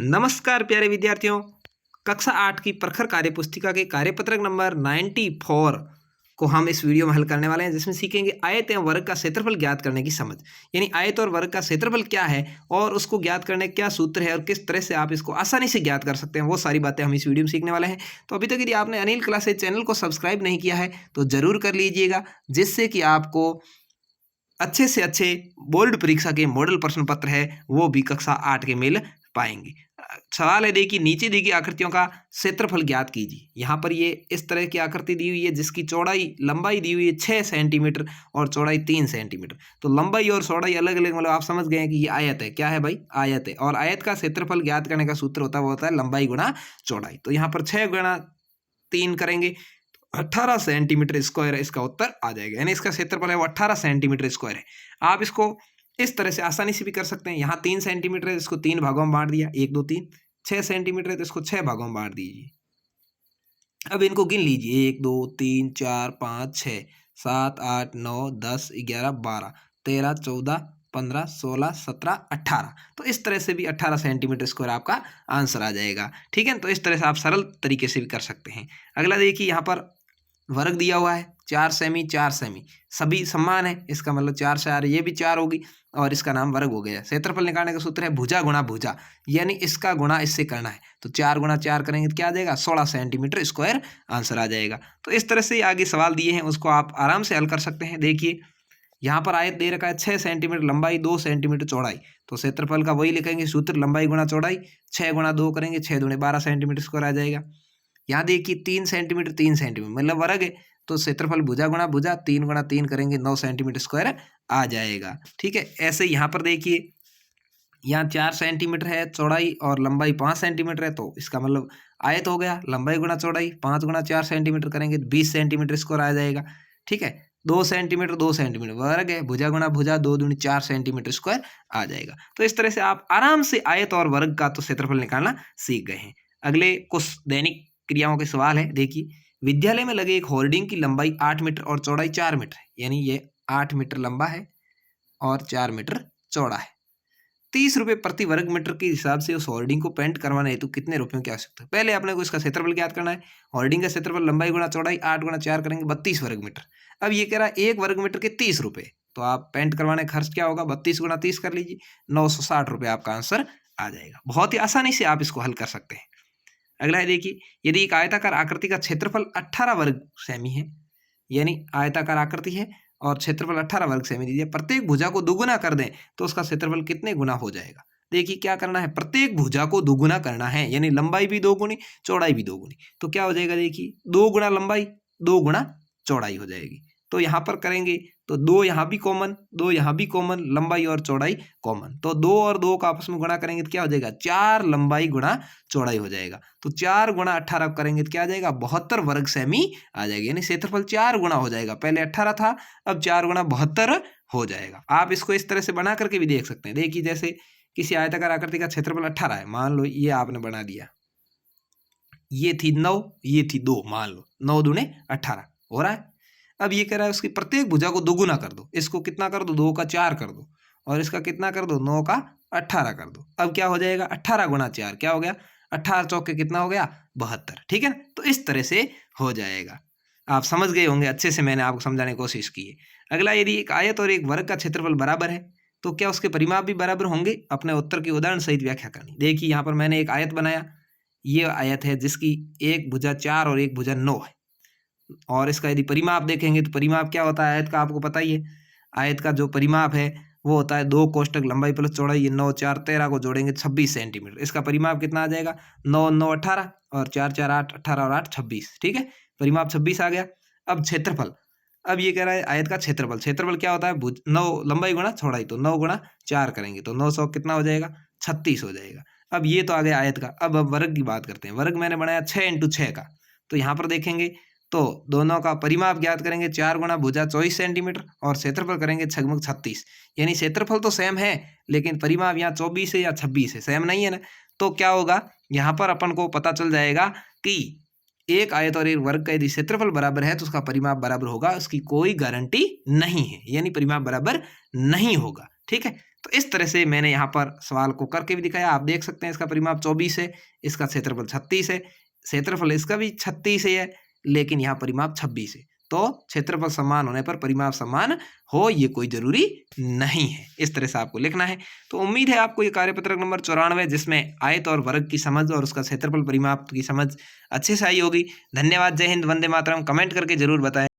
नमस्कार प्यारे विद्यार्थियों। कक्षा 8 की प्रखर कार्य पुस्तिका के कार्यपत्रक नंबर 94 को हम इस वीडियो में हल करने वाले हैं, जिसमें सीखेंगे आयत एवं वर्ग का क्षेत्रफल ज्ञात करने की समझ। यानी आयत और वर्ग का क्षेत्रफल क्या है और उसको ज्ञात करने का क्या सूत्र है और किस तरह से आप इसको आसानी से ज्ञात कर सकते हैं, वो सारी बातें हम इस वीडियो में सीखने वाले हैं। तो अभी तक यदि आपने अनिल क्लासेज चैनल को सब्सक्राइब नहीं किया है तो जरूर कर लीजिएगा, जिससे कि आपको अच्छे से अच्छे बोर्ड परीक्षा के मॉडल प्रश्न पत्र है वो भी कक्षा 8 के मिल पाएंगे। सवाल है, देखिए नीचे दी गई आकृतियों का क्षेत्रफल ज्ञात कीजिए। यहाँ पर ये इस तरह की आकृति दी हुई है जिसकी चौड़ाई लंबाई दी हुई है 6 सेंटीमीटर और चौड़ाई 3 सेंटीमीटर। तो लंबाई और चौड़ाई अलग अलग, मतलब आप समझ गए हैं कि ये आयत है। क्या है भाई? आयत है। और आयत का क्षेत्रफल ज्ञात करने का सूत्र होता है, वो होता है लंबाई गुणा चौड़ाई। तो यहाँ पर 6 गुणा 3 करेंगे 18 सेंटीमीटर स्क्वायर इसका उत्तर आ जाएगा। यानी इसका क्षेत्रफल है वो 18 सेंटीमीटर स्क्वायर है। आप इसको इस तरह से आसानी से भी कर सकते हैं। यहाँ 3 सेंटीमीटर है, इसको 3 भागों में बांट दिया, 1 2 3। 6 सेंटीमीटर है तो इसको 6 भागों में बांट दीजिए। अब इनको गिन लीजिए, 1 2 3 4 5 6 7 8 9 10 11 12 13 14 15 16 17 18। तो इस तरह से भी 18 सेंटीमीटर स्क्वायर आपका आंसर आ जाएगा। ठीक है, तो इस तरह से आप सरल तरीके से भी कर सकते हैं। अगला देखिए, यहाँ पर वर्ग दिया हुआ है 4 सेमी 4 सेमी, सभी समान है। इसका मतलब 4 से 4 ये भी 4 होगी और इसका नाम वर्ग हो गया। क्षेत्रफल निकालने का सूत्र है भुजा गुणा भुजा, यानी इसका गुणा इससे करना है। तो 4 गुणा 4 करेंगे तो क्या आ जाएगा? 16 सेंटीमीटर स्क्वायर आंसर आ जाएगा। तो इस तरह से आगे सवाल दिए हैं उसको आप आराम से हल कर सकते हैं। देखिए यहाँ पर आयत दे रखा है 6 सेंटीमीटर लंबाई 2 सेंटीमीटर चौड़ाई। तो क्षेत्रफल का वही लिखेंगे सूत्र, लंबाई गुणा चौड़ाई। 6 गुणा 2 करेंगे, 6 दूने 12 सेंटीमीटर स्क्वायर आ जाएगा। यहाँ देखिए 3 सेंटीमीटर 3 सेंटीमीटर मतलब वर्ग है, तो क्षेत्रफल भुजा गुणा भुजा, 3 गुणा 3 करेंगे 9 सेंटीमीटर स्क्वायर आ जाएगा। ठीक है, ऐसे यहाँ पर देखिए यहाँ 4 सेंटीमीटर है चौड़ाई और लंबाई 5 सेंटीमीटर है, तो इसका मतलब आयत हो गया। लंबाई गुणा चौड़ाई 5 गुणा 4 सेंटीमीटर करेंगे 20 सेंटीमीटर स्क्वायर आ जाएगा। ठीक है, 2 सेंटीमीटर 2 सेंटीमीटर वर्ग है, भुजा गुणा भुजा 2 दूनी 4 सेंटीमीटर स्क्वायर आ जाएगा। तो इस तरह से आप आराम से आयत और वर्ग का तो क्षेत्रफल निकालना सीख गए हैं। अगले कुछ दैनिक क्रियाओं के सवाल है। देखिए, विद्यालय में लगे एक होर्डिंग की लंबाई 8 मीटर और चौड़ाई 4 मीटर है, यानी ये 8 मीटर लंबा है और 4 मीटर चौड़ा है। 30 रुपये प्रति वर्ग मीटर के हिसाब से उस होर्डिंग को पेंट करवाने हेतु कितने रुपयों की आवश्यकता है? पहले आपने को इसका क्षेत्रफल ज्ञात करना है। होर्डिंग का क्षेत्रफल लंबाई गुणा चौड़ाई 8 गुणा 4 करेंगे 32 वर्ग मीटर। अब ये कह रहा है 1 वर्ग मीटर के 30 रुपये, तो आप पेंट करवाने का खर्च क्या होगा? 32 गुणा 30 कर लीजिए, 960 रुपये आपका आंसर आ जाएगा। बहुत ही आसानी से आप इसको हल कर सकते हैं। अगला है, देखिए यदि एक आयताकार आकृति का क्षेत्रफल 18 वर्ग सेमी है, यानी आयताकार आकृति है और क्षेत्रफल 18 वर्ग सेमी दीजिए, प्रत्येक भुजा को दुगुना कर दें तो उसका क्षेत्रफल कितने गुना हो जाएगा? देखिए क्या करना है, प्रत्येक भुजा को दुगुना करना है, यानी लंबाई भी 2 गुनी चौड़ाई भी 2 गुनी। तो क्या हो जाएगा? देखिए 2 गुना लंबाई 2 गुना चौड़ाई हो जाएगी। तो यहाँ पर करेंगे तो 2 यहाँ भी कॉमन, 2 यहाँ भी कॉमन, लंबाई और चौड़ाई कॉमन। तो 2 और 2 का आपस में गुणा करेंगे तो क्या हो जाएगा? 4 लंबाई गुणा चौड़ाई हो जाएगा। तो 4 गुणा 18 करेंगे तो क्या आ जाएगा? 72 वर्ग सेमी आ जाएगा। यानी क्षेत्रफल 4 गुणा हो जाएगा। पहले 18 था, अब 4 गुणा 72 हो जाएगा। आप इसको इस तरह से बना करके भी देख सकते हैं। देखिए जैसे किसी आयताकार आकृति का क्षेत्रफल 18 है, मान लो ये आपने बना दिया, ये थी 9 ये थी 2, मान लो 9 दूने 18 हो रहा है। अब ये कह रहा है उसकी प्रत्येक भुजा को दोगुना कर दो। इसको कितना कर दो? 2 का 4 कर दो, और इसका कितना कर दो? 9 का 18 कर दो। अब क्या हो जाएगा? 18 गुणा 4 क्या हो गया? 18 चौके कितना हो गया? 72। ठीक है ना, तो इस तरह से हो जाएगा। आप समझ गए होंगे, अच्छे से मैंने आपको समझाने की कोशिश की है। अगला, यदि एक आयत और एक वर्ग का क्षेत्रफल बराबर है तो क्या उसके परिमाप भी बराबर होंगे? अपने उत्तर की उदाहरण सहित व्याख्या करनी। देखिए यहाँ पर मैंने एक आयत बनाया, ये आयत है जिसकी एक भुजा 4 और एक भुजा 9 है, और इसका यदि परिमाप देखेंगे तो परिमाप क्या होता है आयत का? आपको पता ही है। आयत का जो परिमाप है वो होता है 2 कोष्टक लंबाई प्लस चौड़ाई, ये 9 4 13 को जोड़ेंगे 26 सेंटीमीटर। इसका परिमाप कितना आ जाएगा? 9 9 18 और 4 4 8 18 और 8 26। ठीक है, परिमाप 26 आ गया। अब क्षेत्रफल, अब ये कह रहा है आयत का क्षेत्रफल। क्षेत्रफल क्या होता है? 9 लंबाई गुणा चौड़ाई, तो 9 गुणा 4 करेंगे तो 900 कितना हो जाएगा? 36 हो जाएगा। अब ये तो आ गया आयत का। अब वर्ग की बात करते हैं। वर्ग मैंने बनाया 6 इंटू 6 का, तो यहाँ पर देखेंगे तो दोनों का परिमाप ज्ञात करेंगे। 4 गुणा भुजा 24 सेंटीमीटर और क्षेत्रफल करेंगे छगमग 36। यानी क्षेत्रफल तो सेम है लेकिन परिमाप यहाँ 24 है या 26 है, सेम नहीं है ना। तो क्या होगा, यहाँ पर अपन को पता चल जाएगा कि एक आयत और एक वर्ग का यदि क्षेत्रफल बराबर है तो उसका परिमाप बराबर होगा। उसकी कोई गारंटी नहीं है, यानी परिमाप बराबर नहीं होगा। ठीक है, तो इस तरह से मैंने यहाँ पर सवाल को करके भी दिखाया। आप देख सकते हैं इसका परिमाप 24 है, इसका क्षेत्रफल 36 है, क्षेत्रफल इसका भी 36 है, लेकिन यहाँ परिमाप 26 है। तो क्षेत्रफल समान होने पर परिमाप समान हो ये कोई जरूरी नहीं है। इस तरह से आपको लिखना है। तो उम्मीद है आपको ये कार्यपत्रक नंबर 94 जिसमें आयत और वर्ग की समझ और उसका क्षेत्रफल परिमाप की समझ अच्छे से आई होगी। धन्यवाद। जय हिंद, वंदे मातरम। कमेंट करके जरूर बताएं।